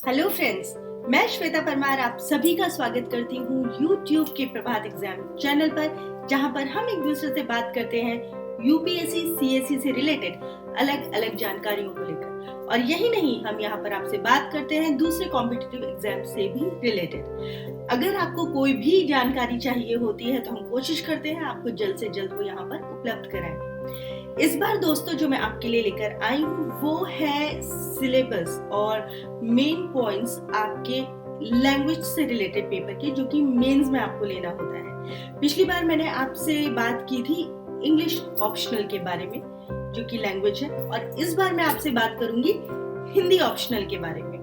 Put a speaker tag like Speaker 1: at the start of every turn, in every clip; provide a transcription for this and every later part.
Speaker 1: Hello friends, मैं श्वेता परमार आप सभी का स्वागत करती हूँ YouTube के प्रभात एग्जाम चैनल पर, जहाँ पर हम एक दूसरे से बात करते हैं यूपीएससी सीएससी से रिलेटेड अलग अलग जानकारियों को लेकर। और यही नहीं, हम यहाँ पर आपसे बात करते हैं दूसरे कॉम्पिटिटिव एग्जाम से भी रिलेटेड। अगर आपको कोई भी जानकारी चाहिए होती है तो हम कोशिश करते हैं आपको जल्द से जल्द वो यहाँ पर उपलब्ध कराएं। इस बार दोस्तों जो मैं आपके लिए लेकर आई हूँ वो है सिलेबस और मेन पॉइंट्स आपके लैंग्वेज से रिलेटेड पेपर के, जो कि मेंस में आपको लेना होता है। पिछली बार मैंने आपसे बात की थी इंग्लिश ऑप्शनल के बारे में, जो कि लैंग्वेज है, और इस बार मैं आपसे बात करूंगी हिंदी ऑप्शनल के बारे में।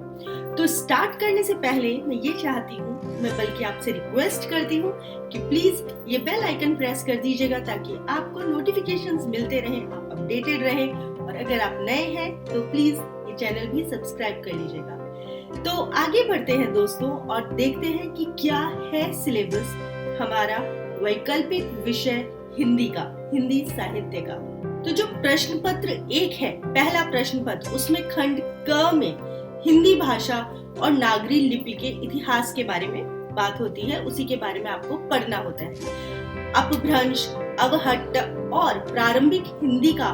Speaker 1: तो स्टार्ट करने से पहले मैं ये चाहती हूँ, मैं बल्कि आपसे रिक्वेस्ट करती हूँ कि प्लीज ये बेल आइकन प्रेस कर दीजिएगा ताकि आपको नोटिफिकेशंस मिलते रहें, आप अपडेटेड रहें। और अगर आप नए हैं तो प्लीज ये चैनल भी सब्सक्राइब कर लीजिएगा। तो आगे बढ़ते हैं दोस्तों और देखते हैं कि क्या है सिलेबस हमारा वैकल्पिक विषय हिंदी का, हिंदी साहित्य का। तो जो प्रश्न पत्र 1 है, पहला प्रश्न पत्र, उसमें खंड क में हिंदी भाषा और नागरी लिपि के इतिहास के बारे में बात होती है, उसी के बारे में आपको पढ़ना होता है। अपभ्रंश, अवहट्ट और प्रारंभिक हिंदी का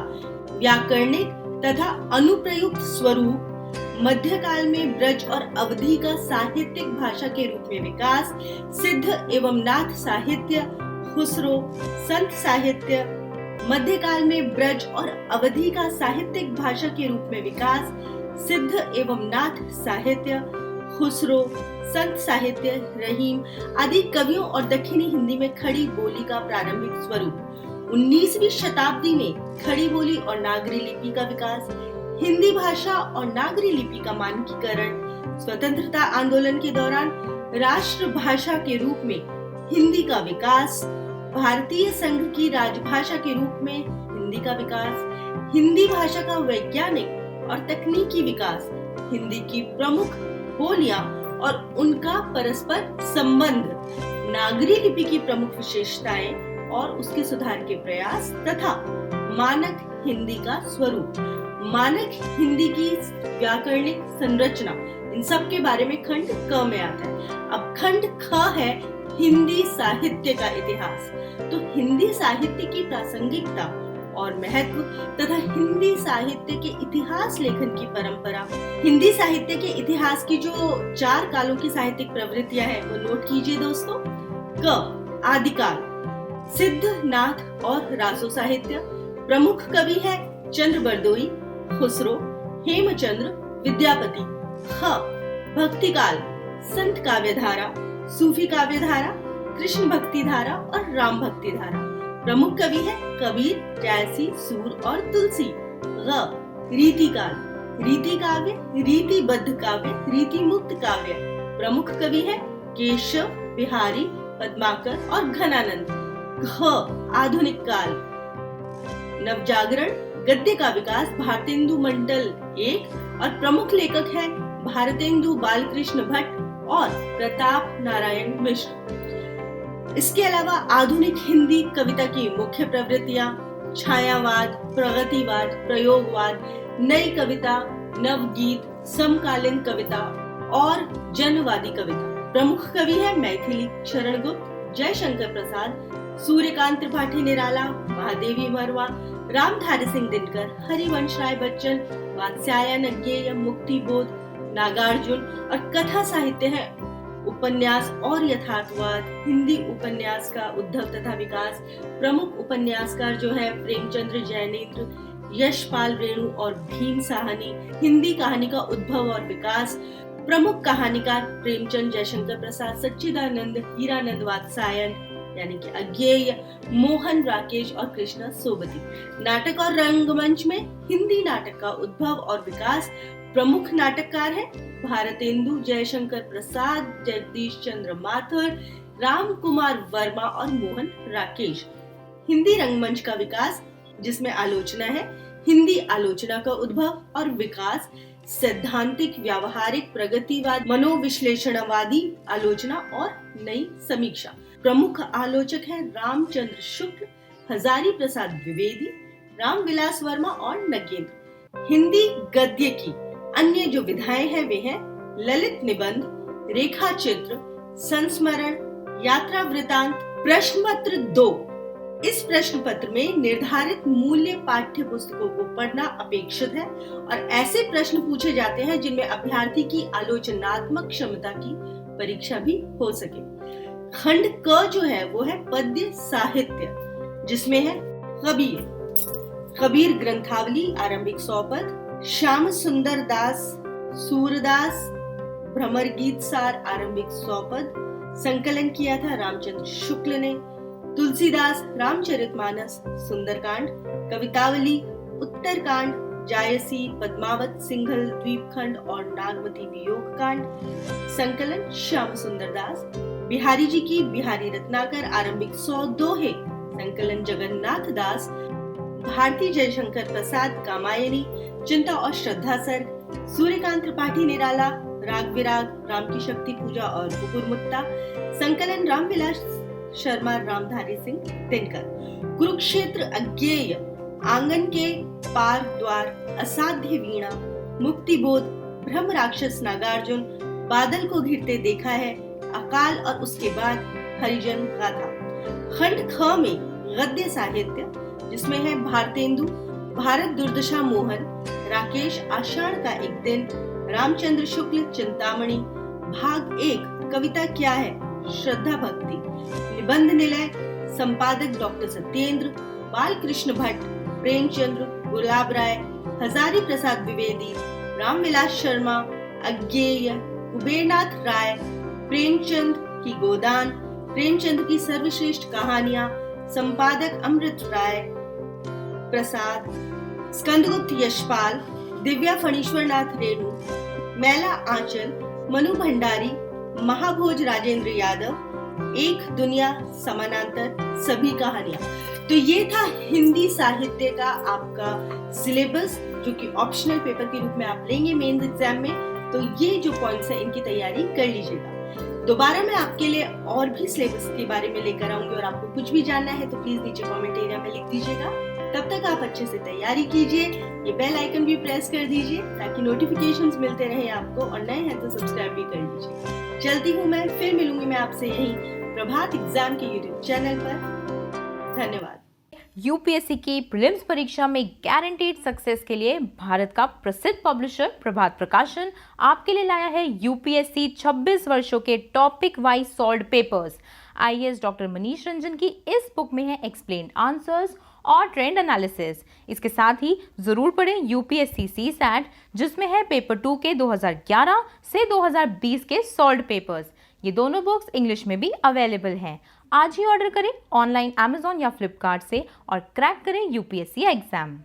Speaker 1: व्याकरणिक तथा अनुप्रयुक्त स्वरूप, मध्यकाल में ब्रज और अवधि का साहित्यिक भाषा के रूप में विकास, सिद्ध एवं नाथ साहित्य, खुसरो, संत साहित्य, मध्यकाल में ब्रज और अवधि का साहित्यिक भाषा के रूप में विकास, सिद्ध एवं नाथ साहित्य, खुसरो, संत साहित्य, रहीम आदि कवियों और दक्षिणी हिंदी में खड़ी बोली का प्रारंभिक स्वरूप, 19वीं शताब्दी में खड़ी बोली और नागरी लिपि का विकास, हिंदी भाषा और नागरी लिपि का मानकीकरण, स्वतंत्रता आंदोलन के दौरान राष्ट्र भाषा के रूप में हिंदी का विकास, भारतीय संघ की राजभाषा के रूप में हिंदी का विकास, हिंदी भाषा का वैज्ञानिक और तकनीकी विकास, हिंदी की प्रमुख बोलियां और उनका परस्पर संबंध, नागरी लिपि की प्रमुख विशेषताएं और उसके सुधार के प्रयास, तथा मानक हिंदी का स्वरूप, मानक हिंदी की व्याकरणिक संरचना, इन सब के बारे में खंड क में आता है। अब खंड ख है हिंदी साहित्य का इतिहास। तो हिंदी साहित्य की प्रासंगिकता और महत्व तथा हिंदी साहित्य के इतिहास लेखन की परंपरा। हिंदी साहित्य के इतिहास की जो 4 कालों की साहित्यिक प्रवृत्तियां हैं वो नोट कीजिए दोस्तों। क, आदिकाल, सिद्ध, नाथ और रासो साहित्य। प्रमुख कवि है चंद्र बरदोई, खुसरो, हेमचंद्र, विद्यापति। ख, भक्तिकाल, संत काव्यधारा, सूफी काव्यधारा, कृष्ण भक्ति धारा और राम भक्ति धारा। प्रमुख कवि है कबीर, जयसी, सूर और तुलसी। ग, रीतिकाल, रीति काव्य, रीतिबद्ध काव्य, रीति मुक्त काव्य। प्रमुख कवि है केशव, बिहारी, पद्माकर और घनानंद। घ, आधुनिक काल, नवजागरण, गद्य का विकास, भारतेंदु मंडल 1 और प्रमुख लेखक है भारतेंदु बालकृष्ण भट्ट और प्रताप नारायण मिश्र। इसके अलावा आधुनिक हिंदी कविता की मुख्य प्रवृत्तियां छायावाद, प्रगतिवाद, प्रयोगवाद, नई कविता, नवगीत, समकालीन कविता और जनवादी कविता। प्रमुख कवि है मैथिली शरण गुप्त, जयशंकर प्रसाद, सूर्यकांत त्रिपाठी निराला, महादेवी वर्मा, रामधारी सिंह दिनकर, हरिवंश राय बच्चन, वात्स्यायन अज्ञेय, मुक्तिबोध, नागार्जुन। और कथा साहित्य है उपन्यास और यथार्थवाद, हिंदी उपन्यास का उद्भव तथा विकास। प्रमुख उपन्यासकार जो है प्रेमचंद्र, जैनेन्द्र, यशपाल रेणु और भीम साहनी। हिंदी कहानी का उद्भव और विकास। प्रमुख कहानीकार प्रेमचंद, जयशंकर प्रसाद, सच्चिदानंद, हीरानंद वात्स्यायन यानी कि अज्ञेय, मोहन राकेश और कृष्णा सोबती। नाटक और रंगमंच में हिंदी नाटक का उद्भव और विकास। प्रमुख नाटककार हैं भारतेंदु, जयशंकर प्रसाद, जगदीश चंद्र माथुर, राम कुमार वर्मा और मोहन राकेश। हिंदी रंगमंच का विकास, जिसमें आलोचना है, हिंदी आलोचना का उद्भव और विकास, सैद्धांतिक, व्यावहारिक, प्रगतिवाद, मनोविश्लेषणवादी आलोचना और नई समीक्षा। प्रमुख आलोचक हैं रामचंद्र शुक्ल, हजारी प्रसाद द्विवेदी, रामविलास वर्मा और नगेंद्र। हिंदी गद्य की अन्य जो विधाएं हैं वे हैं ललित निबंध, रेखा चित्र, संस्मरण, यात्रा वृतांत। प्रश्न पत्र 2। इस प्रश्न पत्र में निर्धारित मूल्य पाठ्य पुस्तकों को पढ़ना अपेक्षित है और ऐसे प्रश्न पूछे जाते हैं जिनमें अभ्यर्थी की आलोचनात्मक क्षमता की परीक्षा भी हो सके। खंड क जो है वो है पद्य साहित्य, जिसमें है कबीर ग्रंथावली आरंभिक 100 पद, श्याम सुंदर दास सूरदास भ्रमर गीत सार आरंभिक 100 पद, संकलन किया था रामचंद्र शुक्ल ने। तुलसीदास रामचरितमानस सुंदरकांड, कवितावली उत्तरकांड, जायसी पद्मावत सिंघल द्वीपखंड और नागमती वियोग कांड, संकलन श्याम सुंदर दास। बिहारी जी की बिहारी रत्नाकर आरंभिक 100 दोहे, संकलन जगन्नाथ दास। भारती जयशंकर प्रसाद कामायनी, चिंता और श्रद्धा सर्ग। सूर्यकांत त्रिपाठी निराला, राग विराग, राम की शक्ति पूजा और कुकुर मुत्ता, संकलन रामविलास शर्मा रामधारी सिंह दिनकर। कुरुक्षेत्र अज्ञेय, आंगन के पार द्वार, असाध्य वीणा, मुक्ति बोध, ब्रह्म राक्षस नागार्जुन, बादल को घिरते देखा है, अकाल और उसके बाद, हरिजन गाथा। खंड ख में गद्य साहित्य, जिसमें है भारतेंदु, भारत दुर्दशा मोहन, राकेश आषाढ़ का एक दिन, रामचंद्र शुक्ल चिंतामणि। भाग 1 कविता क्या है, श्रद्धा भक्ति। निबंध निलय, संपादक डॉक्टर सत्येंद्र, बालकृष्ण भट्ट, प्रेमचंद्र, गुलाब राय, हजारी प्रसाद द्विवेदी, रामविलास शर्मा, अज्ञेय, कुबेरनाथ राय, प्रेमचंद की गोदान, प्रेमचंद की सर्वश्रेष्ठ कहानियां, संपादक अमृत राय प्रसाद, स्कंदगुप्त यशपाल, दिव्या फणीश्वरनाथ रेणु, मैला आंचल, मनु भंडारी, महाभोज राजेंद्र यादव, एक दुनिया समानांतर, सभी कहानियां। तो ये था हिंदी साहित्य का आपका सिलेबस, जो कि ऑप्शनल पेपर के रूप में आप लेंगे मेंस एग्जाम में। तो ये जो पॉइंट्स है इनकी तैयारी कर लीजिएगा। दोबारा मैं आपके लिए और भी सिलेबस के बारे में लेकर आऊंगी और आपको कुछ भी जानना है तो प्लीज नीचे कमेंट एरिया में लिख दीजिएगा। तब तक आप अच्छे से तैयारी कीजिए, ये बेल आइकन भी प्रेस कर दीजिए ताकि नोटिफिकेशंस मिलते रहे आपको, और नए हैं तो सब्सक्राइब भी कर लीजिए। चलती हूँ मैं, फिर मिलूंगी मैं आपसे यहीं प्रभात एग्जाम के यूट्यूब चैनल पर। धन्यवाद।
Speaker 2: यूपीएससी की प्रीलिम्स परीक्षा में गारंटीड सक्सेस के लिए भारत का प्रसिद्ध पब्लिशर प्रभात प्रकाशन आपके लिए लाया है यूपीएससी 26 वर्षों के topic wise solved papers. IAS doctor Manish Ranjan की इस बुक में है एक्सप्लेन्ड आंसर्स और ट्रेंड एनालिसिस। इसके साथ ही जरूर पढ़ें यूपीएससी सीसैट, जिसमें है पेपर 2 के 2011 से 2020 के सॉल्व्ड पेपर्स। ये दोनों बुक्स इंग्लिश में भी अवेलेबल हैं। आज ही ऑर्डर करें ऑनलाइन अमेजॉन या फ्लिपकार्ट से और क्रैक करें यूपीएससी एग्जाम।